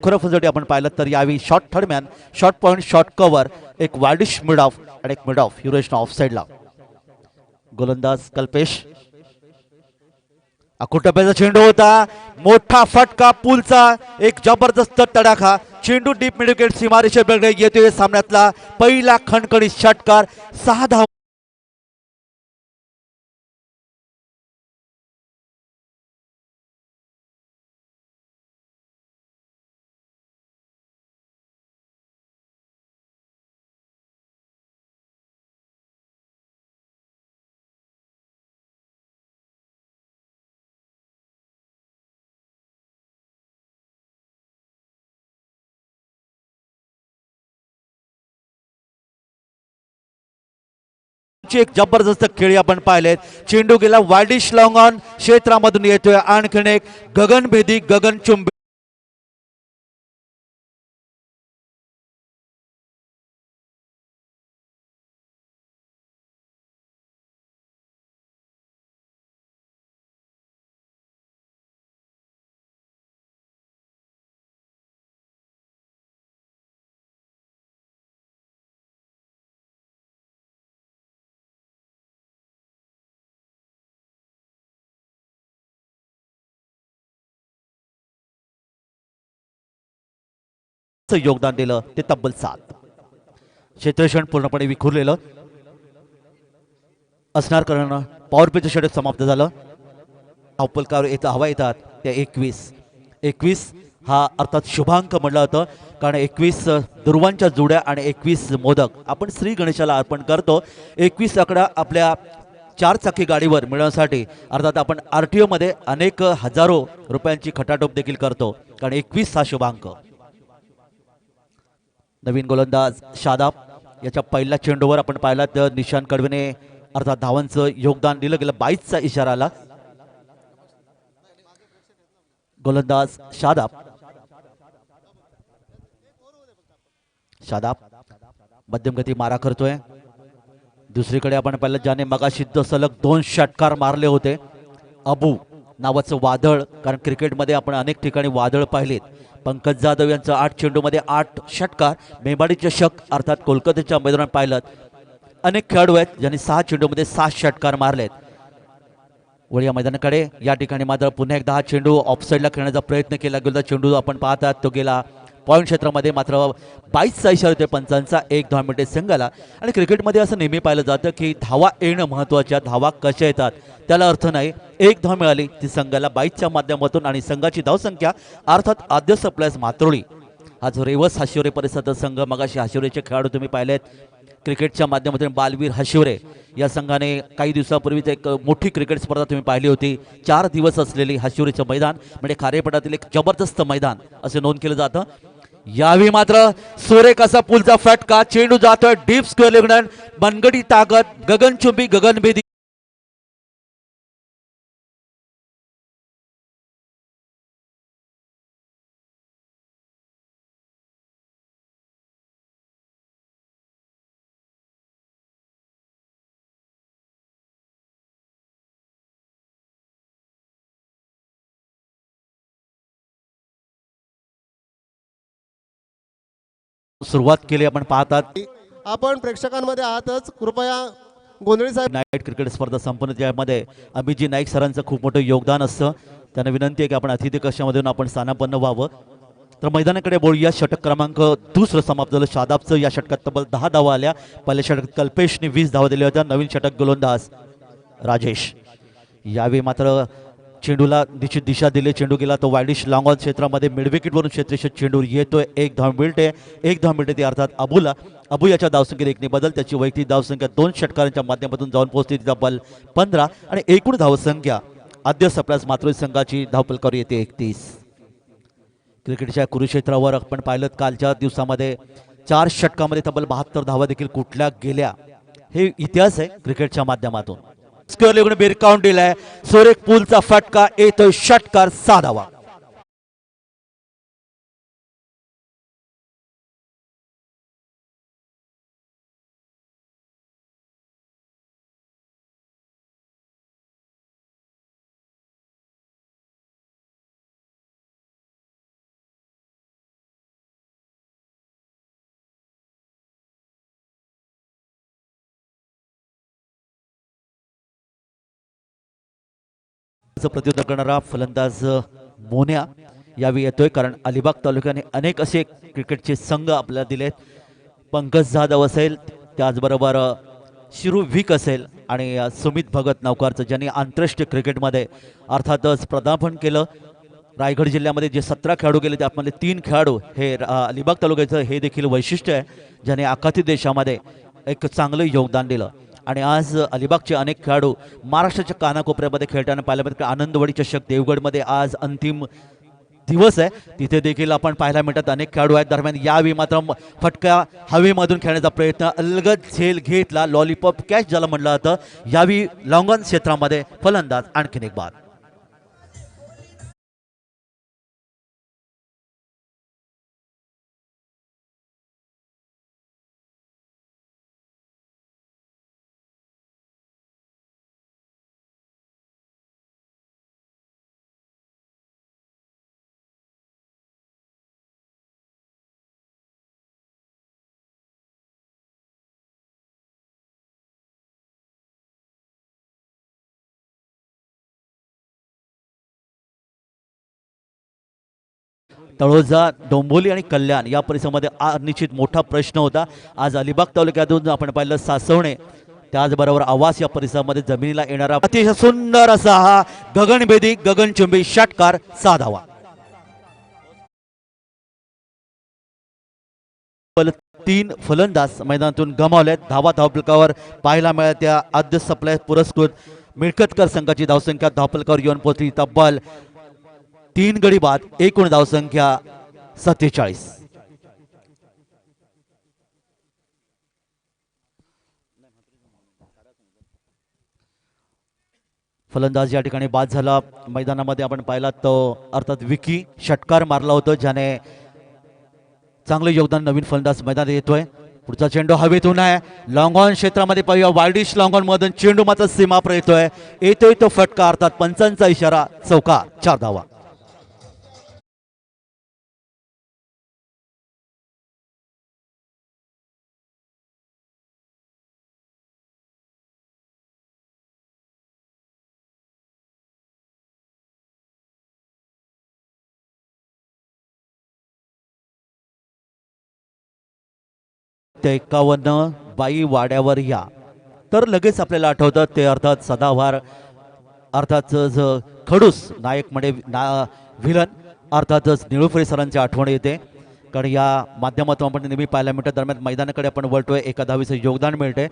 खरोखर आपण पाहिलं तर यावेळी short third man, short point, short cover, एक वार्डिश मिड ऑफ आणि एक मिड ऑफ युरेशन ऑफ साइडला. गोलंदाज कल्पेश, अकुटप्याचा चेंडू होता, मोठा फटका पूलचा, एक जबरदस्त तडाखा, चेंडू डीप मिडविकेट सीमारेषेकडे येतोय. सामन्यातला पहिला खणखणीत षटकार, 6 धावा. एक जबरदस्त खेळी आपण पाहिलेत. चेंडू गेला वाईडिश लॉंग ऑन, क्षेत्रामधून येतोय आणखीन एक गगनभेदी, गगनचुंबी. योगदान दिलं ते तब्बल 7. क्षेत्रक्षण पूर्णपणे विखुरलेलं असणार, कारण पॉवर प्लेचं षटक समाप्त झालं. धावपलकावर हवा येतात त्या 21 हा अर्थात शुभांक म्हटलं होतं, कारण 21 दुर्वांच्या जुड्या आणि 21 मोदक आपण श्री गणेशाला अर्पण करतो. 21 आकडा आपल्या 4 चाकी गाडीवर मिळवण्यासाठी अर्थात आपण RTO मध्ये अनेक हजारो रुपयांची खटाटोप देखील करतो, कारण 21 हा शुभांक. नवीन गोलंदाज शादाब, याच्या पहिल्या चेंडूवर आपण पाहिला तर निशांत कडवेने अर्थात धावांचं योगदान दिलं गेलं. 22चा इशारा आला. गोलंदाज शादाब मध्यम गती मारा करतोय. दुसरीकडे आपण पाहिलं ज्याने मगाशी सलग 2 षटकार मारले होते, अबू नावाचं वादळ, कारण क्रिकेटमध्ये आपण अनेक ठिकाणी वादळ पाहिलेत. पंकज जाधव यांचं 8 चेंडूमध्ये 8 षटकार. मेवाडी चषक अर्थात कोलकात्याच्या मैदानात पाहिलं अनेक खेळाडू आहेत ज्यांनी 6 चेंडूमध्ये 7 षटकार मारलेत. वळी या मैदानाकडे या ठिकाणी मात्र पुन्हा एकदा हा चेंडू ऑफसाईडला खेळण्याचा प्रयत्न केला गेला. चेंडू आपण पाहतात तो गेला पॉईंट क्षेत्रामध्ये, मात्र 22चा इशारा होते पंचांचा. 1 धाव मिळते संघाला. आणि क्रिकेटमध्ये असं नेहमी पाहिलं जातं की धावा येणं महत्त्वाच्या, धावा कशा येतात त्याला अर्थ नाही. 1 धाव मिळाली ती संघाला 22च्या माध्यमातून, आणि संघाची धावसंख्या अर्थात आद्य सप्लायस मात्रोळी हा जो रेवस हाशिवरे परिसराचा संघ, मगाशी हाशिवरेचे खेळाडू तुम्ही पाहिलेत. क्रिकेटच्या माध्यमातून बालवीर हाशिवरे या संघाने काही दिवसापूर्वीच एक मोठी क्रिकेट स्पर्धा तुम्ही पाहिली होती. 4 दिवस असलेली हाशिवरेचं मैदान म्हणजे खारेपटातील एक जबरदस्त मैदान असे नोंद केलं जातं. यावेळी मात्र सुरेख असा पुलचा फटका, चेंडू जातोय डीप स्क्वेअर लेग, मनगडी ताकद, गगनचुंबी, गगनभेदी. सुरुवात केली आपण पाहतात. आपण प्रेक्षकांमध्ये आहातच, कृपया गोंधळी साहेब. नाईट क्रिकेट स्पर्धा संपन्न त्यामध्ये अभिजी नाईक सरांचं खूप मोठं योगदान असतं. त्यांना विनंती आहे की आपण अतिथी कक्षामधून आपण स्थानापन्न व्हावं. तर मैदानाकडे बोलूया. षटक क्रमांक दुसरं समाप्त झालं शादाबचं. या षटकात तब्बल 10 धावा आल्या. पहिल्या षटकात कल्पेशने 20 धावा दिल्या होत्या. नवीन षटक गोलंदाज राजेश. यावेळी मात्र चेंडूला निश्चित दिशा दिली. चेंडू गेला तो वाईडिश लॉंग ऑन क्षेत्रामध्ये, मिडविकेटवरून क्षेत्ररक्षक चेंडू येतोय. 1 धाव मिळते. 1 धाव मिळते ती अर्थात अबूला. अबू याच्या धावसंख्येत 1 ने बदल. त्याची वैयक्तिक धावसंख्या 2 षटकारांच्या माध्यमातून जाऊन पोहोचते तब्बल 15, आणि एकूण धावसंख्या आद्य सप्लास मात्र संघाची धावपलकावर येते 31. क्रिकेटच्या कुरुक्षेत्रावर आपण पाहिलं कालच्या दिवसामध्ये 4 षटकामध्ये तब्बल 72 धावा देखील कुठल्या गेल्या. हे इतिहास आहे क्रिकेटच्या माध्यमातून. स्क्वेअर बेरकावून दिलाय. सुरेख पूलचा फटका येतोय षटकार, 6 धावा. प्रत्युत्तर करणारा फलंदाज मोन्या यावेळी येतोय, कारण अलिबाग तालुक्याने अनेक असे क्रिकेटचे संघ आपल्याला दिलेत. पंकज जाधव असेल, त्याचबरोबर शिरू विक असेल आणि सुमित भगत नौकारचं, ज्यांनी आंतरराष्ट्रीय क्रिकेटमध्ये अर्थातच पदार्पण केलं. रायगड जिल्ह्यामध्ये जे 17 खेळाडू गेले त्यामधले 3 खेळाडू हे अलिबाग तालुक्याचं हे देखील वैशिष्ट्य आहे, ज्याने आखाती देशामध्ये एक चांगलं योगदान दिलं. आणि आज अलिबागचे अनेक खेळाडू महाराष्ट्राच्या कानाकोपऱ्यामध्ये खेळताना पाहायला मिळतात. आनंदवाडी चषक देवगडमध्ये आज अंतिम दिवस आहे, तिथे देखील आपण पाहायला मिळतात अनेक खेळाडू आहेत. दरम्यान यावेळी मात्र फटका हवेमधून खेळण्याचा प्रयत्न, अलगद झेल घेतला, लॉलीपॉप कॅच ज्याला म्हटलं जातं. यावेळी लॉंगॉन क्षेत्रामध्ये फलंदाज आणखीन एक बाद. तळोजा, डोंबोली आणि कल्याण या परिसरामध्ये निश्चित मोठा प्रश्न होता. आज अलिबाग तालुक्यातून आपण पाहिलं सासवणे, त्याचबरोबर आवास या परिसरामध्ये जमिनीला येणारा अतिशय सुंदर असा हा गगनभेदी गगनचुंबी षटकार 6 धावा. 3 फलंदाज मैदानातून गमावलेत. धावा धावफलकावर पाहायला मिळाल्या. आद्य सप्लाय पुरस्कृत मिळकतकर संघाची धावसंख्या धावफलकावर येऊन पोहोचली तब्बल 3 गडी बाद, एकूण धावसंख्या 47. फलंदाज या ठिकाणी बाद झाला. मैदानामध्ये आपण पाहिला तो अर्थात विकी षटकार मारला होता, ज्याने चांगले योगदान. नवीन फलंदाज मैदानात येतोय. पुढचा चेंडू हवेतून आहे, लॉंगॉन क्षेत्रामध्ये पाहूया. वाईडिश लॉंगॉन मधून चेंडू मात्र सीमा येतोय तो फटका, अर्थात पंचांचा इशारा, चौकार, 4 धावा. ते 51 बाई वाड्यावर या, तर लगेच आपल्याला आठवतं ते अर्थात सदाभार, अर्थातच खडूस नायक म्हणजे व्हिलन, अर्थातच निळूफळे सरांची आठवण येते. कारण या माध्यमातून आपण नेहमी पाहायला मिळतं. दरम्यान मैदानाकडे आपण वळतोय, एका धावीचं योगदान मिळते.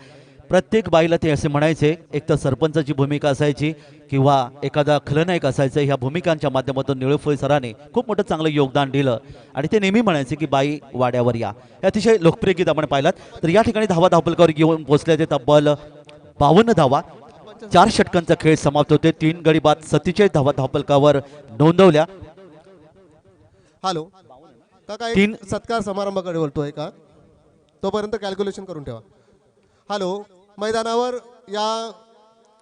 प्रत्येक बाईला ते असे म्हणायचे, एक तर सरपंचाची भूमिका असायची किंवा एखादा खलनायक असायचं. ह्या भूमिकांच्या माध्यमातून निळूफळे सरांनी खूप मोठं चांगलं योगदान दिलं आणि ते नेहमी म्हणायचे की बाई वाड्यावर या. हे अतिशय लोकप्रिय गीत आपण पाहिलात. तर या ठिकाणी धावा धावफलकावर घेऊन पोहोचले ते तब्बल 52 धावा. 4 षटकांचा खेळ समाप्त होते. 3 गडी बाद, 47 धावा धावफलकावर नोंदवल्या. हॅलो काका, एक सत्कार समारंभाकडे बोलतोय का, तोपर्यंत कॅल्क्युलेशन करून ठेवा. हॅलो, मैदानावर या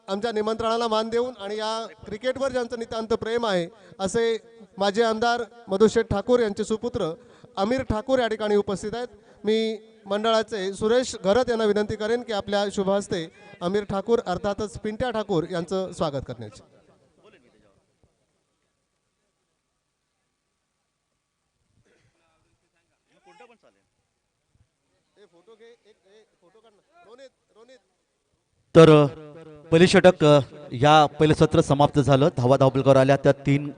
आमच्या निमंत्रणाला मान देऊन आणि या क्रिकेटवर ज्यांचं नितांत प्रेम आहे असे माजी आमदार मधुशेठ ठाकूर यांचे सुपुत्र अमीर ठाकूर या ठिकाणी उपस्थित आहेत. मी मंडळाचे सुरेश घरत यांना विनंती करेन की आपल्या शुभ हस्ते अमीर ठाकूर अर्थातच पिंट्या ठाकूर यांचं स्वागत करण्याचे. तर पहिले षटक या पहिलं सत्र समाप्त झालं. धावा धावफलकावर आल्या त्या 3.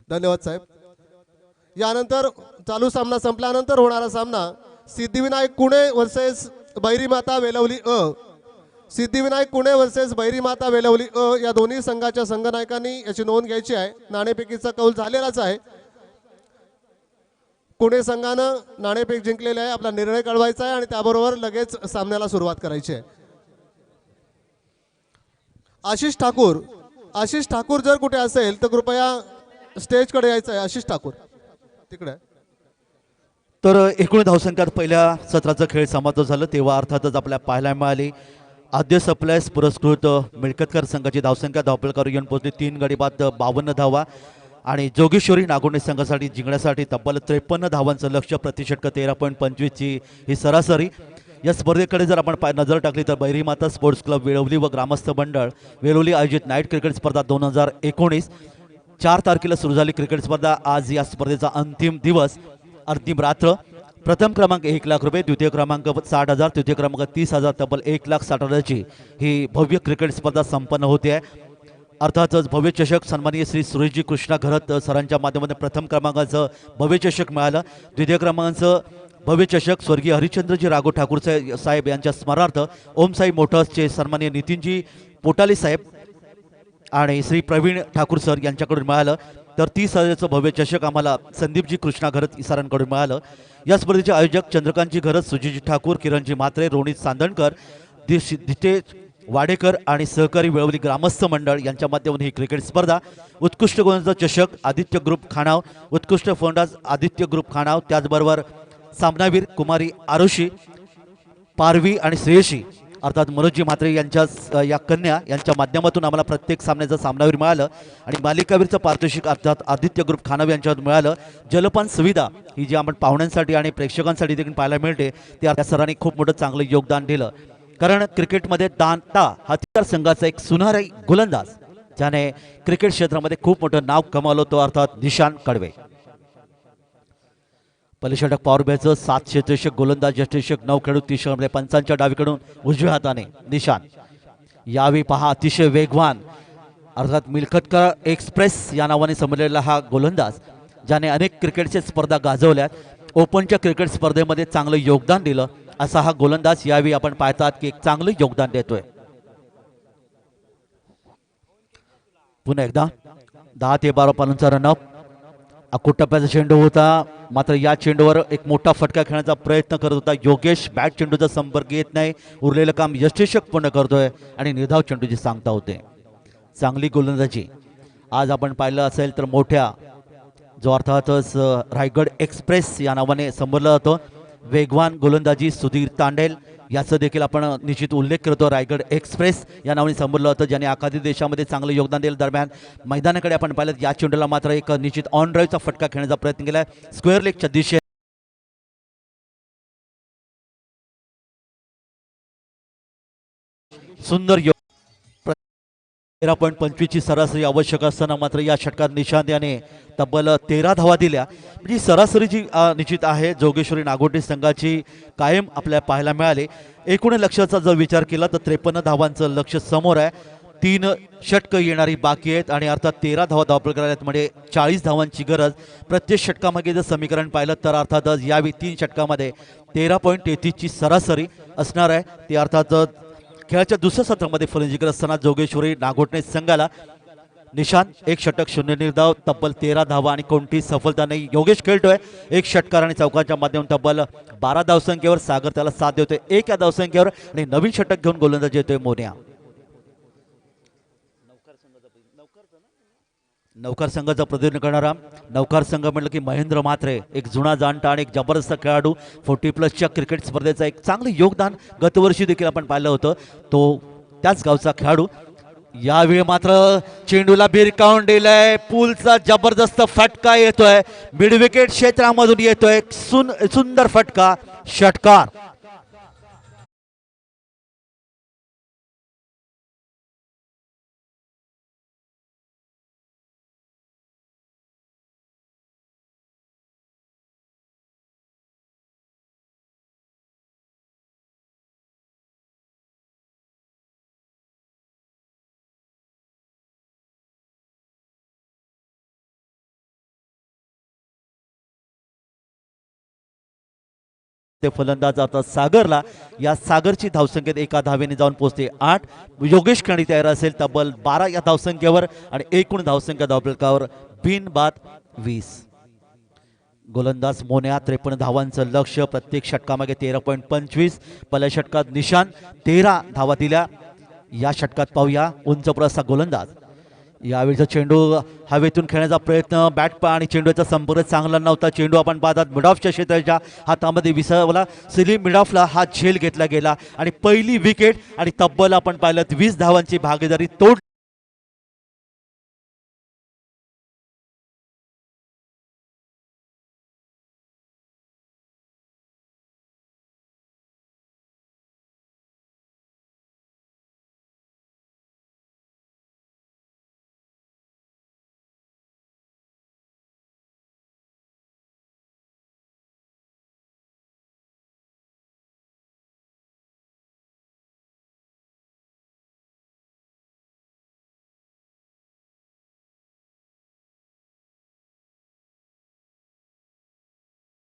धन्यवाद साहेब. यानंतर चालू सामना संपल्यानंतर होणारा सामना सिद्धिविनायक कुणे वर्सेस बैरी माता वेलवली अ. सिद्धिविनायक कुणे वर्सेस बैरी माता वेलवली अ या दोन्ही संघाच्या संघनायकांनी याची नोंद घ्यायची आहे. नाणेफेकीचा कौल झालेलाच आहे. पुणे संघानं नाणेफेक जिंकलेले आहे. आपला निर्णय कळवायचा आहे आणि त्याबरोबर लगेच सामन्याला सुरुवात करायची आहे. आशिष ठाकूर जर कुठे असेल तर कृपया स्टेजकडे यायचं आहे. आशिष ठाकूर तिकडे. तर एकूण धावसंख्यात पहिल्या सत्राचं खेळ समाप्त झालं तेव्हा अर्थातच आपल्याला पाहायला मिळाली आद्य सप्लायर्स पुरस्कृत मिळकतकर संघाची धावसंख्या धावफलकावर येऊन पोहोचली 3 गडी बाद 52 धावा. आणि जोगेश्वरी नागोंडे संघासाठी जिंकण्यासाठी तब्बल 53 धावांचं लक्ष्य, प्रतिषटक 13.25ची ही सरासरी. या स्पर्धेकडे जर आपण नजर टाकली तर बैरी माता स्पोर्ट्स क्लब वेळवली व ग्रामस्थ मंडळ वेळवली आयोजित नाईट क्रिकेट स्पर्धा 2019 4 तारखेला सुरू झाली क्रिकेट स्पर्धा. आज या स्पर्धेचा अंतिम दिवस, अंतिम रात्र. प्रथम क्रमांक 1 लाख रुपये, द्वितीय क्रमांक 60,000, तृतीय क्रमांक 30,000, तब्बल 1,60,000ची ही भव्य क्रिकेट स्पर्धा संपन्न होते आहे. अर्थातच भव्य चषक सन्माननीय श्री सुरेशजी कृष्णा घरत सरांच्या माध्यमातून प्रथम क्रमांकाचं भव्य चषक मिळालं. द्वितीय क्रमांकाचं भव्य चषक स्वर्गीय हरिश्चंद्रजी राघव ठाकूर साहेब यांच्या स्मरणार्थ ओमसाई मोटर्सचे सन्माननीय नितीनजी पोटाली साहेब आणि श्री प्रवीण ठाकूर सर यांच्याकडून मिळालं. तर 30,000चं भव्य चषक आम्हाला संदीपजी कृष्णा घरत सरांकडून मिळालं. या स्पर्धेचे आयोजक चंद्रकांतजी घरत, सुजीजी ठाकूर, किरणजी म्हात्रे, रोनित सांदणकर, दितेश वाडेकर आणि सहकारी वेळवली ग्रामस्थ मंडळ यांच्या माध्यमातून ही क्रिकेट स्पर्धा. उत्कृष्ट गोलंदाज चषक आदित्य ग्रुप खानाव, उत्कृष्ट फलंदाज आदित्य ग्रुप खानाव, त्याचबरोबर सामनावीर कुमारी आरुषी, पारवी आणि श्रेयशी अर्थात मनोजजी म्हात्रे यांच्या या कन्या यांच्या माध्यमातून आम्हाला प्रत्येक सामन्याचं सामनावीर मिळालं आणि मालिकावीरचं पारितोषिक अर्थात आदित्य ग्रुप खानाव यांच्यावर मिळालं. जलपान सुविधा ही जी आपण पाहुण्यांसाठी आणि प्रेक्षकांसाठी देखील पाहायला मिळते, त्या सरांनी खूप मोठं चांगलं योगदान दिलं. कारण क्रिकेटमध्ये दांता हत्यार संघाचा एक सुनारी गोलंदाज ज्याने क्रिकेट क्षेत्रामध्ये खूप मोठं नाव कमावलं, तो अर्थात निशान कडवे. पलिषटक पॉवर प्लेचं 7 क्षेत्ररक्षक गोलंदाज, यष्टिरक्षक 9 खेळाडू, 30 मध्ये पंचांच्या डावीकडून उजव्या हाताने निशान. यावेळी पहा अतिशय वेगवान अर्थात मिल्खतकर एक्सप्रेस या नावाने समजलेला हा गोलंदाज ज्याने अनेक क्रिकेटच्या स्पर्धा गाजवल्यात, ओपनच्या क्रिकेट स्पर्धेमध्ये चांगलं योगदान दिलं, असा हा गोलंदाज यावेळी आपण पाहतात की एक चांगलं योगदान देतोय. पुन्हा एकदा 10 ते 12 पालांचा रनअप. अकोट टप्प्याचा चेंडू होता, मात्र या चेंडूवर एक मोठा फटका खेळण्याचा प्रयत्न करत होता योगेश. बॅट चेंडूचा संपर्क येत नाही, उरलेलं काम यष्टिरक्षक पूर्ण करतोय आणि निर्धाव चेंडूची सांगता होते. चांगली गोलंदाजी आज आपण पाहिलं असेल तर मोठ्या जो अर्थातच रायगड एक्सप्रेस या नावाने संबोधलं जातं, वेगवान गोलंदाजी सुधीर तांडेल याचा देखील आपण निश्चित उल्लेख करतो. रायगड एक्सप्रेस या नावाने संबोधलं होतं, ज्याने एखाद्या देशामध्ये चांगलं योगदान दिलं. दरम्यान मैदानाकडे आपण पाहिलं, या चेंडूला मात्र एक निश्चित ऑन ड्राईव्हचा फटका खेळण्याचा प्रयत्न केला. स्क्वेअर लेगच्या दिशेने सुंदर 13.25ची सरासरी आवश्यक असताना मात्र या षटकात निशांत याने तब्बल 13 धावा दिल्या. म्हणजे सरासरी जी निश्चित आहे जोगेश्वरी नागोंडे संघाची कायम आपल्याला पाहायला मिळाली. एकूण लक्ष्याचा जर विचार केला तर 53 धावांचं लक्ष समोर आहे. 3 षटकं येणारी बाकी आहेत आणि अर्थात 13 धावा धावपळ करायला म्हणजे 40 धावांची गरज. प्रत्येक षटकामागे जर समीकरण पाहिलं तर अर्थातच यावेळी 3 षटकामध्ये 13.33ची सरासरी असणार आहे. ती अर्थातच खेळाच्या दुसऱ्या सत्रामध्ये फलंदाजी करत असताना जोगेश्वरी नागोंडे संघाला निशान 1 षटक 0 निर्धाव, तब्बल 13 धावा आणि कोणती सफलता नाही. योगेश खेळतोय 1 षटकार आणि चौकाच्या माध्यमातून तब्बल 12 धावसंख्येवर. सागर त्याला साथ देतोय 1 या धावसंख्येवर आणि नवीन षटक घेऊन गोलंदाजी येतोय मोन्या. नौकार संघाचा प्रतिनिधित्व करणारा नौकार संघ म्हटलं की महेंद्र म्हात्रे, एक जुना जाणता आणि एक जबरदस्त खेळाडू. 40+ क्रिकेट स्पर्धेचा एक चांगलं योगदान गतवर्षी देखील आपण पाहिलं होतं, तो त्याच गावचा खेळाडू. यावेळी मात्र चेंडूला भिरकावून दिलंय, पूलचा जबरदस्त फटका येतोय, मिड विकेट क्षेत्रामधून येतोय, सुंदर फटका, षटकार. ते फलंदाज आता सागरला, या सागरची धावसंख्येत एका धावेने जाऊन पोहोचते 8. योगेश खेळणी तयार असेल तब्बल 12 या धावसंख्येवर आणि एकूण धावसंख्या धावफलकावर बिनबाद 20. गोलंदाज मोन्या 53 धावांचं लक्ष, प्रत्येक षटकामागे 13.25. पहिल्या षटकात निशान 13 धावा दिल्या. या षटकात पाहूया उंच प्रसा गोलंदाज. यावेळीचा चेंडू हवेतून खेळण्याचा प्रयत्न, बॅट आणि चेंडूचा संपर्क चांगला नव्हता. चेंडू आपण पाहतात मिडॉफच्या क्षेत्राच्या हातामध्ये विसरवला. सिलीम मिडॉफला हा झेल घेतला गेला आणि पहिली विकेट आणि तब्बल आपण पाहिलं 20 धावांची भागीदारी तोड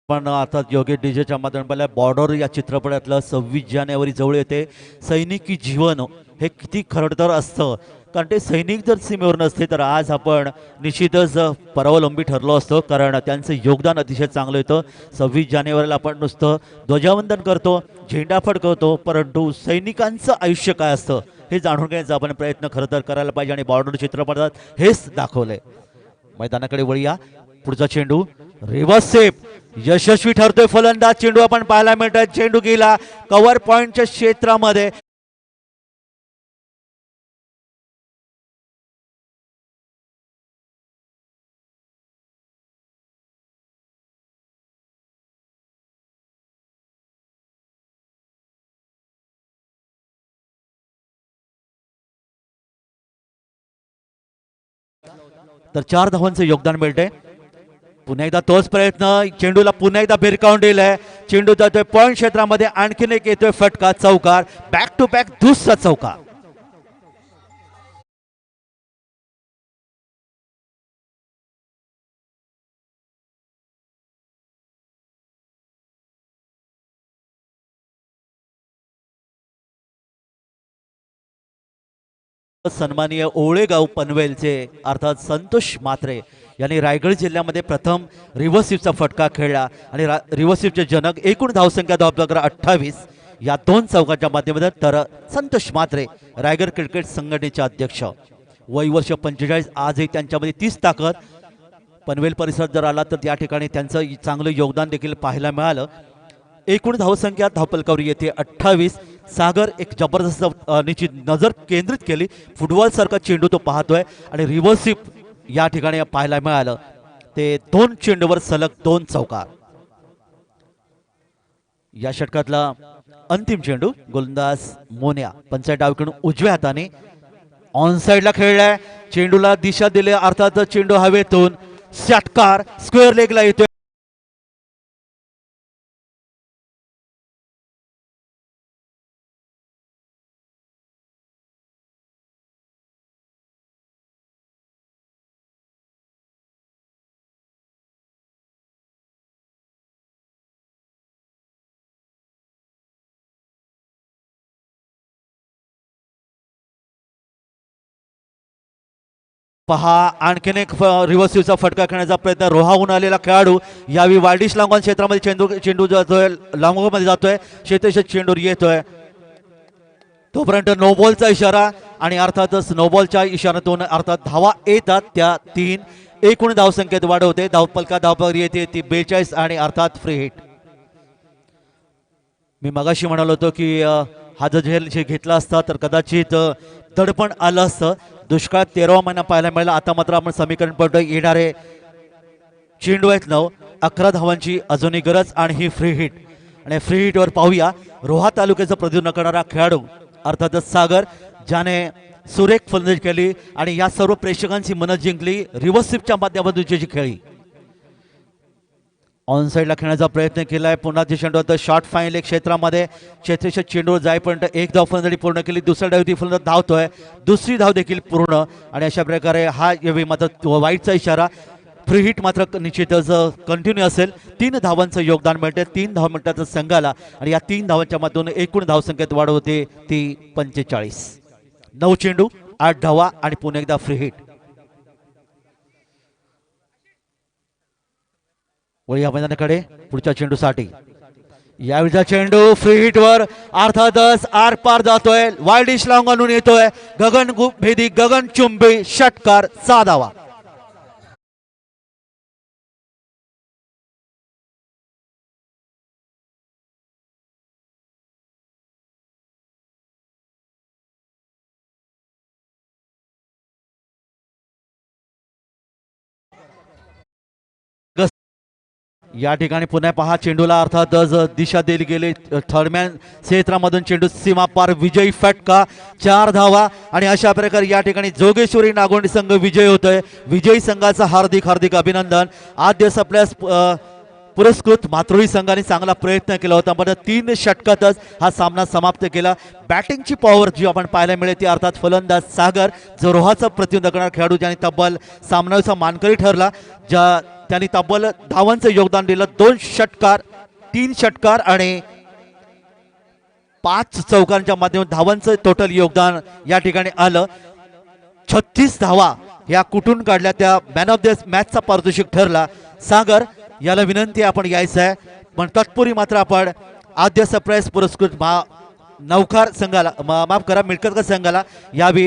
पण आता योगेश डीजेच्या माध्यमातून बॉर्डर या चित्रपटातलं 26 जानेवारी जवळ येते. सैनिकी जीवन हे किती खरतर असतं, कारण ते सैनिक जर सीमेवर नसते तर आज आपण निश्चितच परावलंबी ठरलो असतो, कारण त्यांचं योगदान अतिशय चांगलं येतं. 26 जानेवारीला आपण नुसतं ध्वजावंदन करतो, झेंडा फडकवतो, परंतु सैनिकांचं आयुष्य काय असतं हे जाणून घेण्याचा आपण प्रयत्न खरं तर करायला पाहिजे आणि बॉर्डर चित्रपटात हेच दाखवलंय. मैदानाकडे वळूया. पुढचा चेंडू रिव्हर्स स्वीप यशस्वी ठरतोय फलंदाज. चेंडू आपण पाहायला मिळतोय, चेंडू गेला कव्हर पॉइंटच्या क्षेत्रामध्ये. तर 4 धावांचं योगदान मिळते. पुन्हा एकदा तोच प्रयत्न, चेंडूला पुन्हा एकदा भिरकावून दिलाय. चेंडू जातोय पॉइंट क्षेत्रामध्ये, आणखीन एक येतोय फटका, चौकार. बॅक टू बॅक दुसरा चौकार. सन्माननीय ओळेगाव पनवेलचे अर्थात संतोष म्हात्रे यांनी रायगड जिल्ह्यामध्ये प्रथम रिव्हर्सिव्हचा फटका खेळला आणि रिव्हर्सिव्हचे जनक. एकूण धावसंख्या धावपत्र 28 या 2 चौकाच्या माध्यमातून. तर संतोष म्हात्रे रायगड क्रिकेट संघटनेचे अध्यक्ष, वय वर्ष 45. आजही त्यांच्यामध्ये 30 ताकद. पनवेल परिसरात जर आला तर त्या ठिकाणी त्यांचं चांगलं योगदान देखील पाहायला मिळालं. एकूण धावसंख्या धावपलकावर येते 28. सागर एक जबरदस्त निश्चित नजर केंद्रित केली, फुटबॉल सारखा चेंडू तो पाहतोय आणि रिव्हर्सिव्ह या ठिकाणी पाहायला मिळालं. ते 2 चेंडूवर सलग 2 चौकार. या षटकातला अंतिम चेंडू गोलंदाज मोन्या पंचायत डावीकडून उजव्या हाताने ऑन साइडला खेळलाय. चेंडूला दिशा दिली, अर्थात चेंडू हवेतून षटकार स्क्वेअर लेगला येतोय. पहा आणखीन एक रिव्हर्सिव्हचा फटका खेळण्याचा प्रयत्न. रोहावून आलेला खेळाडू यावेळी वायडिश लांगॉन क्षेत्रामध्ये चेंडू जातोय, लांगोमध्ये जातोय, क्षेत्रशः चेंडू येतोय. तोपर्यंत नो बॉलचा इशारा आणि अर्थातच नो बॉलच्या इशाऱ्यातून अर्थात धावा येतात त्या 3. एकूण धावसंख्येत वाढ होते. धावपल येते ती 42 आणि अर्थात फ्री हिट. मी मगाशी म्हणालो होतो की हा जर झेल घेतला असता तर कदाचित दडपण आलं असतं. दुष्काळ 13वा महिना पाहायला मिळाला. आता मात्र आपण समीकरण पडतो. येणारे चेंडू आहेत 9. 11 धावांची अजूनही गरज आणि ही फ्री हिट. आणि फ्री हिटवर पाहूया रोहा तालुक्याचं प्रतिनिधित्व करणारा खेळाडू अर्थातच सागर, ज्याने सुरेख फलंदाजी केली आणि या सर्व प्रेक्षकांची मनं जिंकली रिव्हर्सिव्हच्या माध्यमातून जी खेळी. ऑन साइडला खेळण्याचा प्रयत्न केलाय. पुन्हा चेंडू होतं शॉर्ट फाईन लेग क्षेत्रामध्ये. क्षेत्रेच्या चेंडूवर जाईपर्यंत एक धाव फलंदाजी पूर्ण केली. दुसऱ्या डावी फलंदाज धावतोय, दुसरी धाव देखील पूर्ण आणि अशा प्रकारे हा यावेळी मात्र वाईटचा इशारा. फ्री हिट मात्र निश्चितच कंटिन्यू असेल. 3 धावांचं योगदान मिळते. 3 धाव मिळतात संघाला आणि या 3 धावांच्या माध्यमातून एकूण धावसंख्येत वाढ होते ती 45. 9 चेंडू 8 धावा आणि पुन्हा एकदा फ्री हिट. वळी या मैदानाकडे पुढच्या चेंडूसाठी. यावेळीचा चेंडू फ्री हिटवर अर्थातच आर पार जातोय, वायडिश लांगून येतोय. गगन भेदी गगनचुंबी षटकार, 6 धावा. या ठिकाणी पुन्हा पहा चेंडूला अर्थातच दिशा दिली गेली. थर्डमॅन क्षेत्रामधून चेंडू सीमा पार, विजयी फटका, 4 धावा आणि अशा प्रकारे या ठिकाणी जोगेश्वरी नागोंडी संघ विजय होतोय. विजयी संघाचं हार्दिक हार्दिक अभिनंदन. आद्य आपल्यास पुरस्कृत मातृळी संघाने चांगला प्रयत्न केला होता, पण 3 षटकातच हा सामना समाप्त केला. बॅटिंगची पॉवर जी आपण पाहायला मिळते ती अर्थात फलंदाज सागर, जो रोहाचा प्रतिनिधित्व करणारा खेळाडू, ज्याने तब्बल सामन्याचा मानकरी ठरला. ज्या त्यांनी तब्बल धावांचं योगदान दिलं. 2 षटकार, 3 षटकार आणि 5 चौकांच्या माध्यमातून धावांचं टोटल योगदान या ठिकाणी आलं. 36 धावा या कुठून काढल्या त्या मॅन ऑफ द मॅचचा पारितोषिक ठरला. सागर याला विनंती आपण यायचं आहे, पण तत्पूर्वी मात्र आपण आद्य सरप्राईज पुरस्कृत नौकार संघाला माफ करा मिळकतगर संघाला यावी